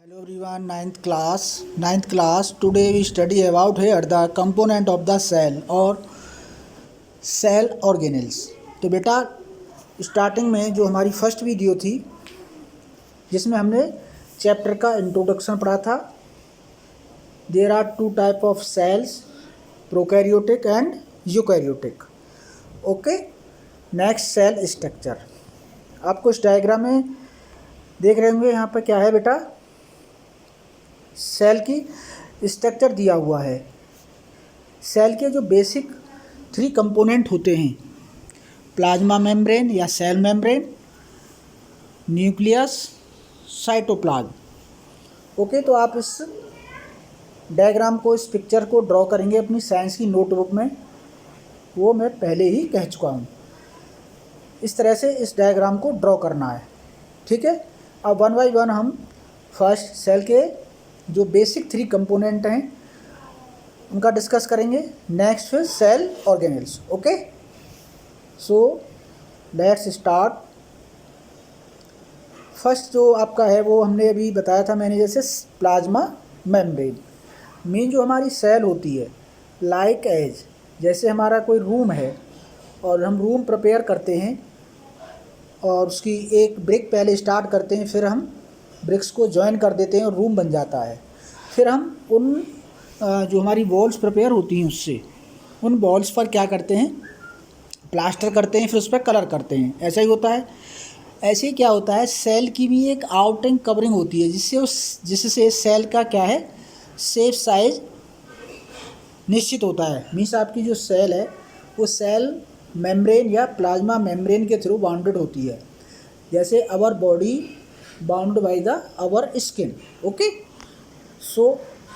Hello everyone, ninth class. Today we study about here the component of the cell or cell organelles. तो बेटा starting में जो हमारी first video थी जिसमें हमने चैप्टर का इंट्रोडक्शन पढ़ा था. There are two type of cells, prokaryotic and eukaryotic. Okay, next cell structure. आपको इस डायग्राम में देख रहे होंगे, यहाँ पर क्या है बेटा, सेल की स्ट्रक्चर दिया हुआ है. सेल के जो बेसिक 3 कंपोनेंट होते हैं, प्लाज्मा मेम्ब्रेन या cell membrane, nucleus, cytoplasm. Okay, तो आप इस डायग्राम को, इस पिक्चर को ड्रॉ करेंगे अपनी साइंस की नोटबुक में. वो मैं पहले ही कह चुका हूँ. इस तरह से इस डायग्राम को ड्रॉ करना है. ठीक है, अब वन बाई वन हम फर्स्ट सेल के जो बेसिक 3 कंपोनेंट हैं उनका डिस्कस करेंगे. नेक्स्ट फिर cell organelles. Okay, so let's start. First जो आपका है वो हमने अभी बताया था मैंने, जैसे प्लाज्मा मेम्ब्रेन. मीन जो हमारी सेल होती है, लाइक एज, जैसे हमारा कोई रूम है और हम रूम प्रिपेयर करते हैं और उसकी एक ब्रिक पहले स्टार्ट करते हैं, फिर हम ब्रिक्स को जॉइन कर देते हैं और रूम बन जाता है. फिर हम उन जो हमारी वॉल्स प्रिपेयर होती हैं उससे, उन वॉल्स पर क्या करते हैं, प्लास्टर करते हैं, फिर उस पर कलर करते हैं. ऐसा ही होता है. ऐसे ही क्या होता है, सेल की भी एक आउटिंग कवरिंग होती है जिससे सेल का क्या है, शेप साइज निश्चित होता है. मीन्स आपकी जो सेल है वो सेल मेम्ब्रेन या प्लाज्मा मेम्ब्रेन के थ्रू बाउंडेड होती है. जैसे our body bound by the our skin. Okay, so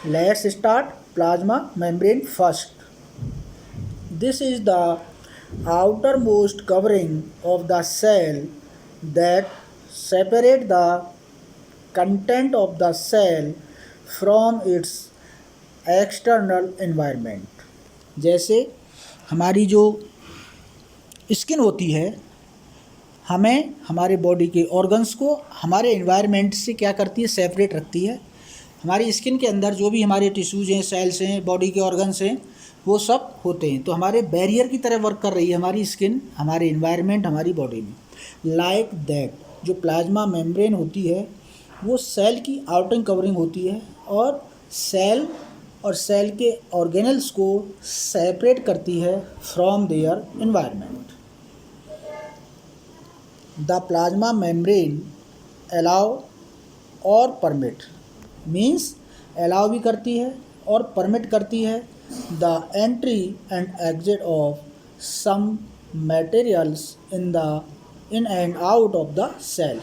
let's start. Plasma membrane first. This is the outermost covering of the cell that separate the content of the cell from its external environment. जैसे हमारी जो skin होती है, हमें हमारे body के organs को हमारे एनवायरनमेंट से क्या करती है, सेपरेट रखती है. हमारी स्किन के अंदर जो भी हमारे टिश्यूज हैं, सेल्स हैं, बॉडी के ऑर्गन्स हैं, वो सब होते हैं. तो हमारे बैरियर की तरह वर्क कर रही है हमारी स्किन, हमारे एनवायरनमेंट, हमारी बॉडी में. लाइक दैट जो प्लाज्मा मेम्ब्रेन होती है वो सेल की आउटिंग कवरिंग होती है और सेल और सेल के ऑर्गेनल्स को सेपरेट करती है from their environment. The plasma membrane allow और परमिट, मीन्स अलाउ भी करती है और परमिट करती है the entry and exit of some materials in and out of the cell.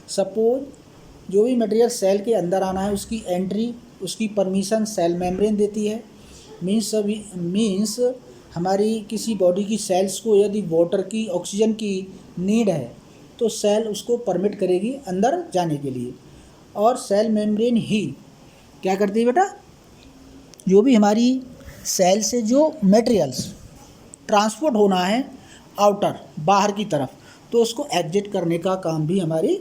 Suppose जो भी मटेरियल सेल के अंदर आना है उसकी एंट्री, उसकी परमिशन सेल मेम्ब्रेन देती है. मीन्स हमारी किसी बॉडी की सेल्स को यदि वाटर की, ऑक्सीजन की नीड है तो सेल उसको परमिट करेगी अंदर जाने के लिए. और सेल मेम्ब्रेन ही क्या करती है बेटा, जो भी हमारी सेल से जो मटेरियल्स ट्रांसपोर्ट होना है आउटर, बाहर की तरफ, तो उसको एग्जिट करने का काम भी हमारी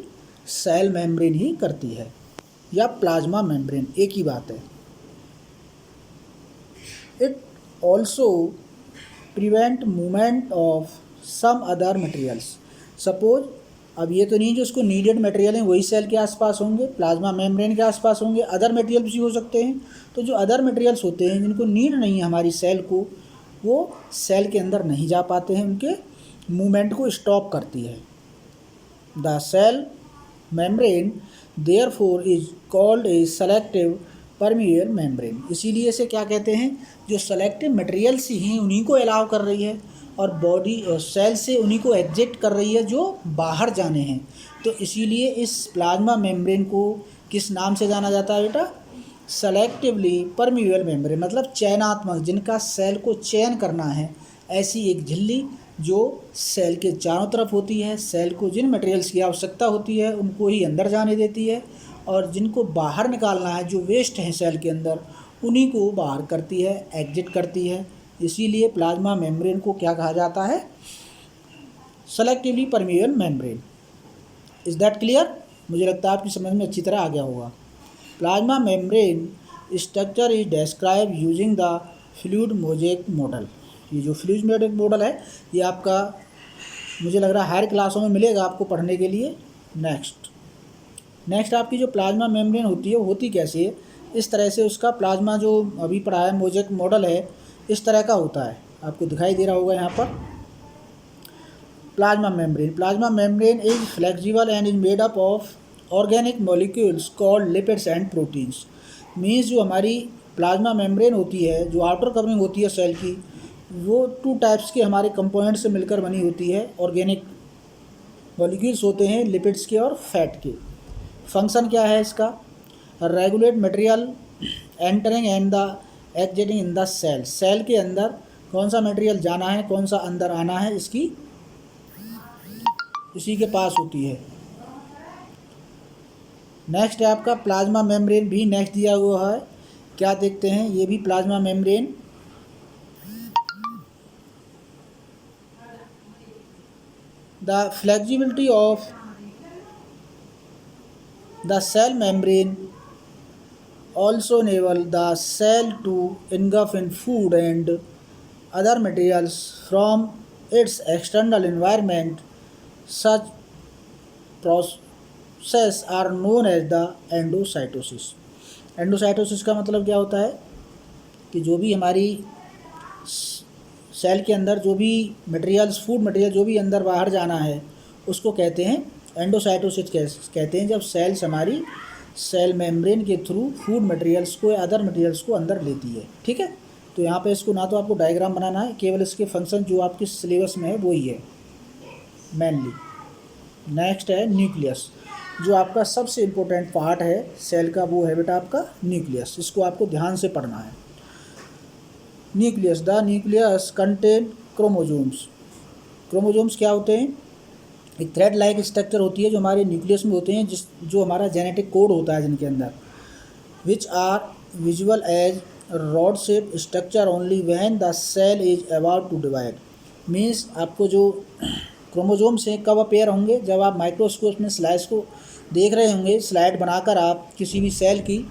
सेल मेम्ब्रेन ही करती है, या प्लाज्मा मेम्ब्रेन, एक ही बात है. It also prevent movement of some other materials. Suppose अब ये तो नहीं जो उसको नीडेड मटेरियल हैं वही सेल के आसपास होंगे, प्लाज्मा मेम्ब्रेन के आसपास होंगे, अदर मटेरियल भी हो सकते हैं. तो जो अदर मटेरियल्स होते हैं जिनको नीड नहीं है हमारी सेल को, वो सेल के अंदर नहीं जा पाते हैं, उनके मूवमेंट को स्टॉप करती है. The cell membrane therefore is called a selective permeable membrane. इसीलिए इसे क्या कहते हैं, जो सेलेक्टिव मटेरियल्स ही हैं उन्हीं को अलाउ कर रही है और बॉडी और सेल से उन्हीं को एग्जिट कर रही है जो बाहर जाने हैं. तो इसीलिए इस प्लाज्मा मेम्ब्रेन को किस नाम से जाना जाता है बेटा, सेलेक्टिवली परमिएबल मेम्ब्रेन. मतलब चयनात्मक, जिनका सेल को चयन करना है, ऐसी एक झिल्ली जो सेल के चारों तरफ होती है. सेल को जिन मटेरियल्स की आवश्यकता होती है उनको ही अंदर जाने देती है और जिनको बाहर निकालना है, जो वेस्ट हैं सेल के अंदर, उन्हीं को बाहर करती है, एग्जिट करती है. इसीलिए प्लाज्मा मेम्ब्रेन को क्या कहा जाता है, selectively permeable membrane. Is that clear? मुझे लगता है आपकी समझ में अच्छी तरह आ गया होगा. Plasma membrane structure is describe using the fluid mosaic model. ये जो फ्लूइड मोजेक मॉडल है ये आपका मुझे लग रहा है हायर क्लासों में मिलेगा आपको पढ़ने के लिए। नेक्स्ट आपकी जो प्लाज्मा मेम्ब्रेन होती है वो होती कैसी है, इस तरह से उसका प्लाज्मा जो अभी पढ़ा है मोजेक मॉडल है इस तरह का होता है, आपको दिखाई दे रहा होगा यहाँ पर। Plasma membrane is flexible and is made up of organic molecules called lipids and proteins. Means जो हमारी प्लाज्मा मेम्ब्रेन होती है, जो आउटर कवरिंग होती है सेल की, वो 2 टाइप्स के हमारे कंपोनेंट से मिलकर बनी होती है। ऑर्गेनिक मॉलिक्यूल्स होते हैं लिपिड्स के और फैट के। फंक्शन क्या है इसका, regulate material entering and the exiting in the cell. Cell के अंदर कौन सा मटेरियल जाना है कौन सा अंदर आना है इसकी इसी के पास होती है। नेक्स्ट है आपका प्लाज्मा मेम्ब्रेन भी नेक्स्ट दिया हुआ है, क्या देखते हैं ये भी plasma membrane. The flexibility of the cell membrane also enable the cell to engulf in food and other materials from its external environment. Such process are known as the endocytosis. Endocytosis का मतलब क्या होता है कि जो भी हमारी cell के अंदर जो भी मटेरियल्स फूड मटेरियल जो भी अंदर बाहर जाना है उसको कहते हैं एंडोसाइटोसिस कहते हैं, जब सेल्स हमारी सेल मेम्ब्रेन के थ्रू फूड मटेरियल्स को या अदर मटेरियल्स को अंदर लेती है। ठीक है, तो यहाँ पे इसको ना तो आपको डायग्राम बनाना है, केवल इसके फंक्शन जो आपके सिलेबस में है वही है मेनली। नेक्स्ट है न्यूक्लियस, जो आपका सबसे इम्पोर्टेंट पार्ट है सेल का, वो है बेटा आपका न्यूक्लियस। इसको आपको ध्यान से पढ़ना है। Nucleus, the nucleus contain chromosomes. Chromosomes क्या होते हैं, एक थ्रेड लाइक स्ट्रक्चर होती है जो हमारे न्यूक्लियस में होते हैं, जो हमारा जेनेटिक कोड होता है जिनके अंदर, which are visual as rod shape structure only when the cell is about to divide. Means आपको जो क्रोमोजोम्स हैं कब अपेयर होंगे, जब आप माइक्रोस्कोप में स्लाइड्स को देख रहे होंगे, स्लाइड बनाकर आप किसी भी सेल की,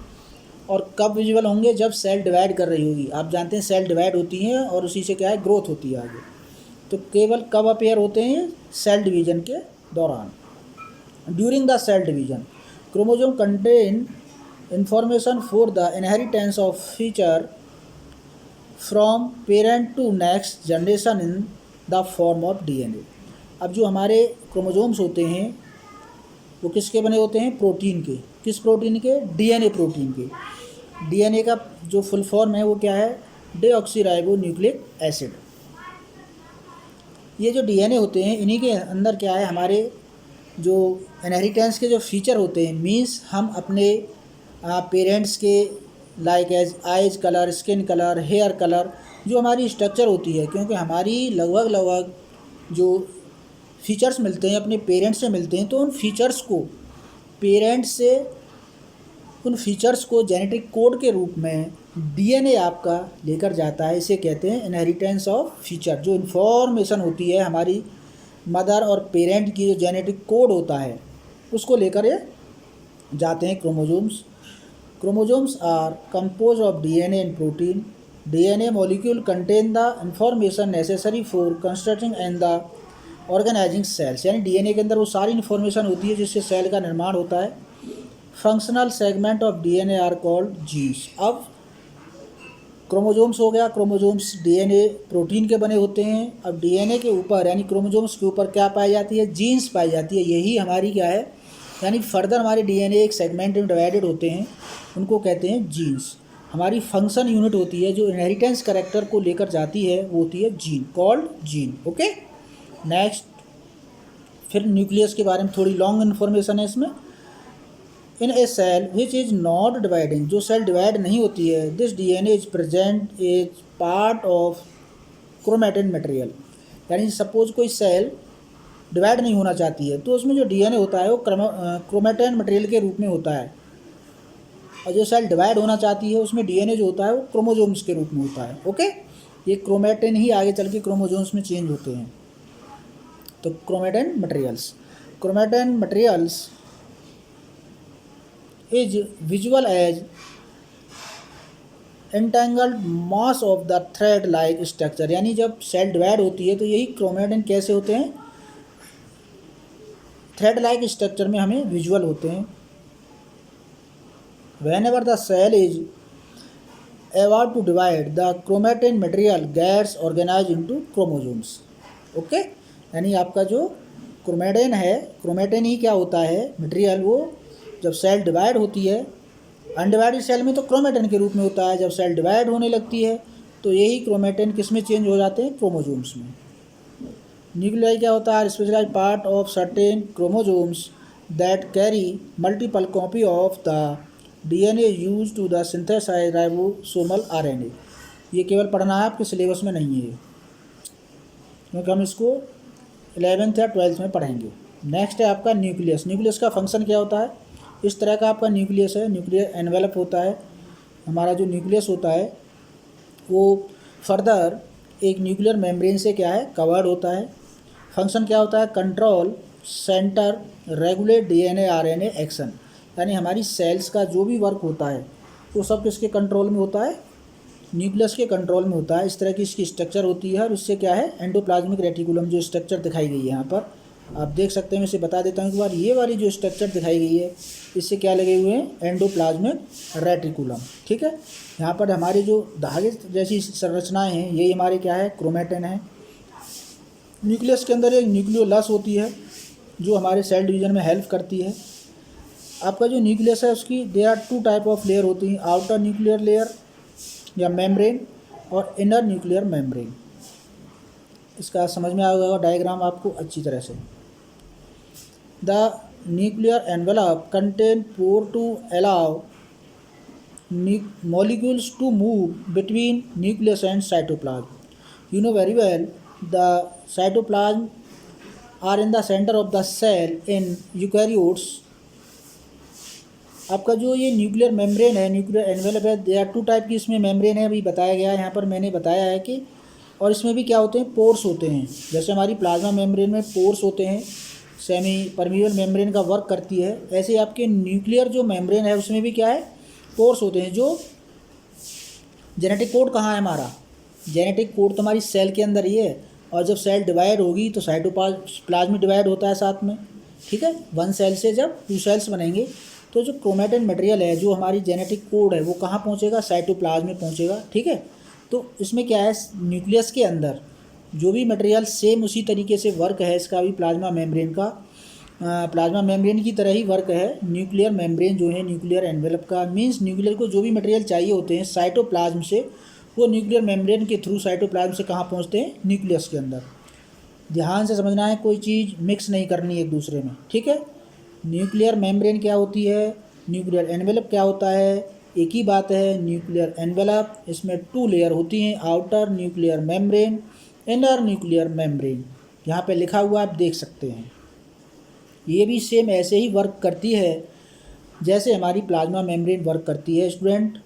और कब विजुअल होंगे, जब सेल डिवाइड कर रही होगी। आप जानते हैं सेल डिवाइड होती हैं और उसी से क्या है ग्रोथ होती है आगे, तो केवल कब अपेयर होते हैं, सेल डिवीजन के दौरान। During the cell division chromosome contain information for the inheritance of feature from parent to next generation in the form of DNA. अब जो हमारे क्रोमोजोम्स होते हैं वो किसके बने होते हैं, प्रोटीन के। किस प्रोटीन के, डीएनए प्रोटीन के। डीएनए का जो फुल फॉर्म है वो क्या है, डीऑक्सीराइबो न्यूक्लिक एसिड। ये जो डीएनए होते हैं इन्हीं के अंदर क्या है, हमारे जो इनहेरिटेंस के जो फीचर होते हैं, मीन्स हम अपने पेरेंट्स के like as eyes colour, skin colour, hair colour, जो हमारी स्ट्रक्चर होती है, क्योंकि हमारी लगभग जो फीचर्स मिलते हैं अपने पेरेंट्स से मिलते हैं, तो उन फीचर्स को पेरेंट्स से उन फीचर्स को जेनेटिक कोड के रूप में डीएनए आपका लेकर जाता है। इसे कहते हैं इनहेरिटेंस ऑफ फीचर। जो इन्फॉर्मेशन होती है हमारी मदर और पेरेंट की, जो जेनेटिक कोड होता है उसको लेकर ये जाते हैं chromosomes. Chromosomes are compose of DNA and protein. DNA molecule contain the information necessary for constructing and the organising cells. यानी डीएनए के अंदर वो सारी इन्फॉर्मेशन होती है जिससे सेल का निर्माण होता है। Functional segment of DNA are called genes. अब क्रोमोजोम्स हो गया, क्रोमोजोम्स डीएनए प्रोटीन के बने होते हैं। अब डीएनए के ऊपर यानी क्रोमोजोम्स के ऊपर क्या पाई जाती है, जीन्स पाई जाती है। यही हमारी क्या है, यानी फर्दर हमारे डीएनए एक सेगमेंट में डिवाइडेड होते हैं, उनको कहते हैं जीन्स। हमारी फंक्शन यूनिट होती है जो इनहेरिटेंस कैरेक्टर को लेकर जाती है, वो होती है gene, called gene. Okay, next फिर न्यूक्लियस के बारे में थोड़ी लॉन्ग इन्फॉर्मेशन है इसमें। In a cell which is not dividing, जो सेल डिवाइड नहीं होती है, this DNA is present as part of chromatin material. यानी सपोज कोई सेल डिवाइड नहीं होना चाहती है तो उसमें जो डीएनए होता है वो क्रोमैटिन मटेरियल के रूप में होता है, और जो सेल डिवाइड होना चाहती है उसमें डीएनए जो होता है वो क्रोमोजोम्स के रूप में होता है। ओके, ये क्रोमैटिन ही आगे चल के क्रोमोजोम्स में चेंज होते हैं। तो chromatin materials is visual as entangled mass of the thread like structure. यानी जब सेल डिवाइड होती है तो यही क्रोमेटिन कैसे होते हैं, थ्रेड लाइक स्ट्रक्चर में हमें विजुअल होते हैं। whenever the cell is about to divide, the chromatin material gets organized into chromosomes। Okay, यानी आपका जो क्रोमेटिन है, क्रोमेटिन ही क्या होता है मटेरियल, वो जब सेल डिवाइड होती है, अनडिवाइडेड सेल में तो क्रोमेटिन के रूप में होता है, जब सेल डिवाइड होने लगती है तो यही क्रोमेटिन किस में चेंज हो जाते हैं, क्रोमोसोम्स में। न्यूक्लियाई क्या होता है, specialise part of certain chromosomes that carry multiple copy of the DNA use to the synthesise ribosomal RNA. ये केवल पढ़ना है, आपके सिलेबस में नहीं है, क्योंकि हम इसको 11th या 12th में पढ़ेंगे। नेक्स्ट है आपका न्यूक्लियस। न्यूक्लियस का फंक्शन क्या होता है, इस तरह का आपका न्यूक्लियस है, न्यूक्लियर एनवेलप होता है। हमारा जो न्यूक्लियस होता है वो फर्दर एक न्यूक्लियर मेम्ब्रेन से क्या है, कवर्ड होता है। फंक्शन क्या होता है, control centre regulate DNA RNA action. यानी हमारी सेल्स का जो भी वर्क होता है वो सब किसके कंट्रोल में होता है, न्यूक्लियस के कंट्रोल में होता है। इस तरह की इसकी स्ट्रक्चर होती है और उससे क्या है, एंडोप्लाज्मिक रेटिकुलम जो स्ट्रक्चर दिखाई गई है यहाँ पर आप देख सकते हैं। मैं इसे बता देता हूँ एक बार, ये वाली जो स्ट्रक्चर दिखाई गई है इससे क्या लगे हुए हैं, एंडोप्लाज्मिक रेटिकुलम। ठीक है, यहाँ पर हमारे जो धागे जैसी संरचनाएँ हैं यही हमारे क्या है, क्रोमेटिन है। न्यूक्लियस के अंदर एक न्यूक्लियोलस होती है जो हमारे सेल डिवीजन में हेल्प करती है। आपका जो न्यूक्लियस है उसकी there are 2 type of layer होती हैं, आउटर न्यूक्लियर लेयर या मेम्ब्रेन और इनर न्यूक्लियर मेम्ब्रेन। इसका समझ में आ होगा डायग्राम आपको अच्छी तरह से। The nuclear envelope contain pore to allow molecules to move between nucleus and cytoplasm. You know very well the cytoplasm are in the center of the cell in eukaryotes। आपका जो ये न्यूक्लियर मेम्ब्रेन है, nuclear envelope है, they are 2 type की इसमें membrane है, अभी बताया गया है यहाँ पर, मैंने बताया है कि, और इसमें भी क्या होते हैं, पोर्स होते हैं। जैसे हमारी प्लाज्मा मेम्ब्रेन में पोर्स होते हैं, सेमी परमिएबल मेम्ब्रेन का वर्क करती है, ऐसे आपके न्यूक्लियर जो मेम्ब्रेन है उसमें भी क्या है, पोर्स होते हैं। जो जेनेटिक कोड कहाँ है हमारा, जेनेटिक कोड तो हमारी सेल के अंदर ही है, और जब सेल डिवाइड होगी तो साइटोप्लाज्म डिवाइड होता है साथ में। ठीक है, 1 सेल से जब 2 सेल्स बनेंगे तो जो क्रोमेटिन मटेरियल है, जो हमारी जेनेटिक कोड है, वो कहाँ पहुँचेगा, साइटोप्लाज्म में पहुँचेगा। ठीक है, तो इसमें क्या है, न्यूक्लियस के अंदर जो भी मटेरियल सेम उसी तरीके से वर्क है, इसका भी प्लाज्मा मेम्ब्रेन का प्लाज्मा मेम्ब्रेन की तरह ही वर्क है। न्यूक्लियर मेम्ब्रेन जो है न्यूक्लियर एनवेलप का, मींस न्यूक्लियर को जो भी मटेरियल चाहिए होते हैं साइटोप्लाज्म से, वो न्यूक्लियर मेम्ब्रेन के थ्रू साइटोप्लाज्म से कहाँ पहुँचते हैं, न्यूक्लियस के अंदर। ध्यान से समझना है, कोई चीज़ मिक्स नहीं करनी एक दूसरे में। ठीक है, न्यूक्लियर मेम्ब्रेन क्या होती है, न्यूक्लियर एनवेलप क्या होता है, एक ही बात है। न्यूक्लियर एनवेलप, इसमें 2 लेयर होती हैं, outer nuclear membrane, inner nuclear membrane. यहाँ पे लिखा हुआ आप देख सकते हैं। ये भी सेम ऐसे ही वर्क करती है जैसे हमारी प्लाज्मा मेम्ब्रेन वर्क करती है स्टूडेंट।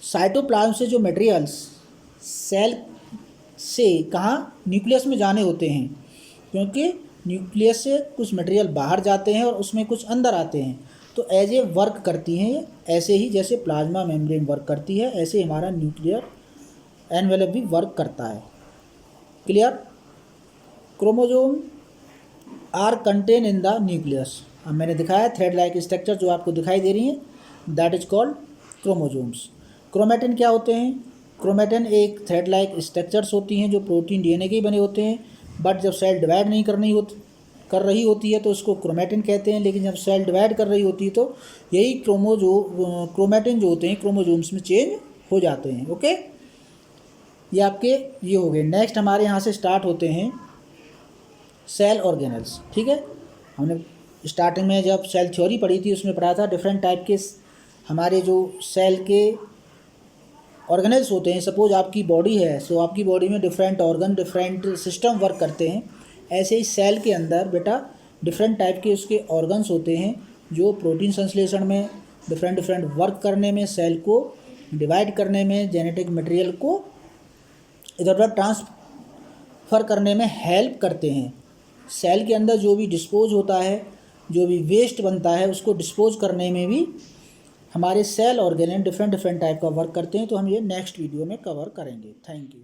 साइटोप्लाज्म से जो मटेरियल्स सेल से कहाँ, न्यूक्लियस में जाने होते हैं, क्योंकि न्यूक्लियस से कुछ मटेरियल बाहर जाते हैं और उसमें कुछ अंदर आते हैं, तो एज ए वर्क करती हैं। ऐसे ही जैसे प्लाज्मा मेम्ब्रेन वर्क करती है, ऐसे हमारा न्यूक्लियर एनवेलप भी वर्क करता है। Clear. Chromosome are contain in the nucleus. अब मैंने दिखाया थ्रेड लाइक स्ट्रक्चर जो आपको दिखाई दे रही है, that is called chromosomes. Chromatin क्या होते हैं, क्रोमेटिन एक थ्रेड लाइक स्ट्रक्चर्स होती हैं जो प्रोटीन डीएनए के ही बने होते हैं, बट जब सेल डिवाइड नहीं कर रही होती है तो उसको क्रोमेटिन कहते हैं, लेकिन जब सेल डिवाइड कर रही होती है तो यही क्रोमेटिन जो होते हैं क्रोमोसोम्स में चेंज हो जाते हैं। ओके, ये आपके ये हो गए। नेक्स्ट हमारे यहाँ से स्टार्ट होते हैं सेल ऑर्गेनल्स। ठीक है, हमने स्टार्टिंग में जब सेल थ्योरी पढ़ी थी उसमें पढ़ा था डिफरेंट टाइप के हमारे जो सेल के ऑर्गेनल्स होते हैं। सपोज आपकी बॉडी है, सो आपकी बॉडी में different organ different system work करते हैं। ऐसे ही सेल के अंदर बेटा डिफरेंट टाइप के उसके ऑर्गन्स होते हैं जो प्रोटीन संश्लेषण में, डिफरेंट वर्क करने में, सेल को डिवाइड करने में, जेनेटिक मटेरियल को इधर उधर ट्रांसफ़र करने में हेल्प करते हैं। सेल के अंदर जो भी डिस्पोज होता है जो भी वेस्ट बनता है उसको डिस्पोज करने में भी हमारे cell organelle different different type का वर्क करते हैं। तो हम ये नेक्स्ट वीडियो में कवर करेंगे। Thank you.